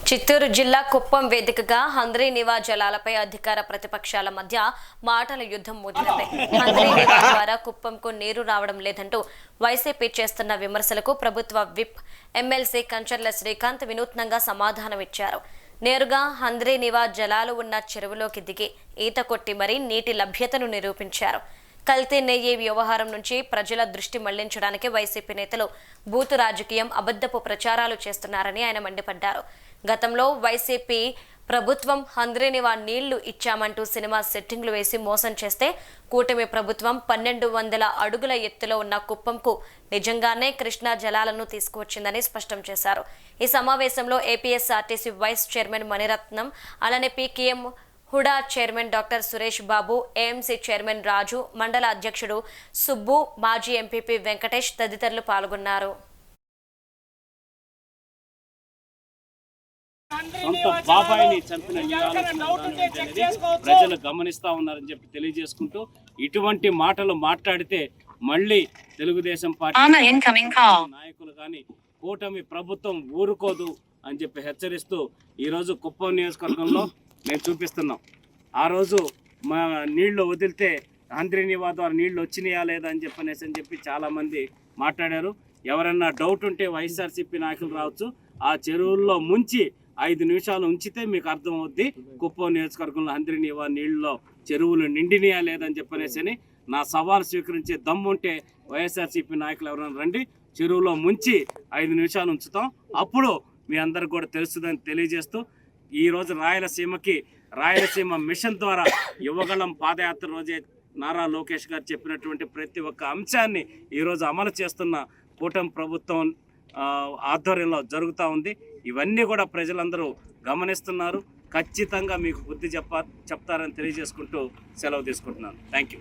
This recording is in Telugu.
చిత్తూరు జిల్లా కుప్పం వేదికగా హంద్రీ నివా జలాలపై అధికార ప్రతిపక్షాల మధ్య మాటల యుద్ధం మొదలైంది. హంద్రీ నివా ద్వారా కుప్పంకు నీరు రావడం లేదంటూ వైసీపీ చేస్తున్న విమర్శలకు ప్రభుత్వ విప్ ఎమ్మెల్సీ కంచర్ల శ్రీకాంత్ వినూత్నంగా సమాధానమిచ్చారు. నేరుగా హంద్రీ నివా జలాలు ఉన్న చెరువులోకి దిగి ఈత కొట్టి మరీ నీటి లభ్యతను నిరూపించారు. కల్తీ నెయ్యి వ్యవహారం నుంచి ప్రజల దృష్టి మళ్లించడానికి వైసీపీ నేతలు బూతు రాజకీయం, అబద్ధపు ప్రచారాలు చేస్తున్నారని ఆయన మండిపడ్డారు. గతంలో వైసీపీ ప్రభుత్వం హంద్రీ నివా నీళ్లు ఇచ్చామంటూ సినిమా సెట్టింగ్లు వేసి మోసం చేస్తే కూటమి ప్రభుత్వం 1200 అడుగుల ఎత్తులో ఉన్న కుప్పంకు నిజంగానే కృష్ణా జలాలను తీసుకువచ్చిందని స్పష్టం చేశారు. ఈ సమావేశంలో ఏపీఎస్ఆర్టీసీ వైస్ చైర్మన్ మణిరత్నం, అలానే PKM HUDA chairman doctor Suresh Babu, AMC chairman Raju, మండల అధ్యక్షుడు సుబ్బు, మాజీ ఎంపీపీ వెంకటేష్ తదితరులు పాల్గొన్నారు. సొంత బాబాయిని చంపిన ప్రజలు గమనిస్తా ఉన్నారని చెప్పి తెలియజేసుకుంటూ, ఇటువంటి మాటలు మాట్లాడితే మళ్ళీ తెలుగుదేశం పార్టీ నాయకులు కానీ కూటమి ప్రభుత్వం ఊరుకోదు అని చెప్పి హెచ్చరిస్తూ ఈరోజు కుప్పం నియోజకవర్గంలో మేము చూపిస్తున్నాం. ఆ రోజు మా నీళ్లు వదిలితే హంద్రీ నివా ద్వారా నీళ్లు వచ్చినాయా లేదా అని చెప్పి చాలామంది మాట్లాడారు. ఎవరన్నా డౌట్ ఉంటే వైఎస్ఆర్సీపీ నాయకులు రావచ్చు. ఆ చెరువుల్లో ముంచి 5 నిమిషాలు ఉంచితే మీకు అర్థమవుద్ది కుప్పం నియోజకవర్గంలో హంద్రీ నివా నీళ్ళలో చెరువులు నిండినాయా లేదని చెప్పనేసి నా సవాల్ స్వీకరించే దమ్ముంటే వైఎస్ఆర్సీపీ నాయకులు ఎవరైనా రండి, చెరువులో ముంచి 5 నిమిషాలు ఉంచుతాం, అప్పుడు మీ అందరికి కూడా తెలుస్తుందని తెలియజేస్తూ, ఈరోజు రాయలసీమ మిషన్ ద్వారా యువగళం పాదయాత్ర రోజే నారా లోకేష్ గారు చెప్పినటువంటి ప్రతి ఒక్క అంశాన్ని ఈరోజు అమలు చేస్తున్న కూటమి ప్రభుత్వం ఆధ్వర్యంలో జరుగుతూ ఉంది. ఇవన్నీ కూడా ప్రజలందరూ గమనిస్తున్నారు. ఖచ్చితంగా మీకు బుద్ధి చెప్తారని తెలియజేసుకుంటూ సెలవు తీసుకుంటున్నాను. Thank you.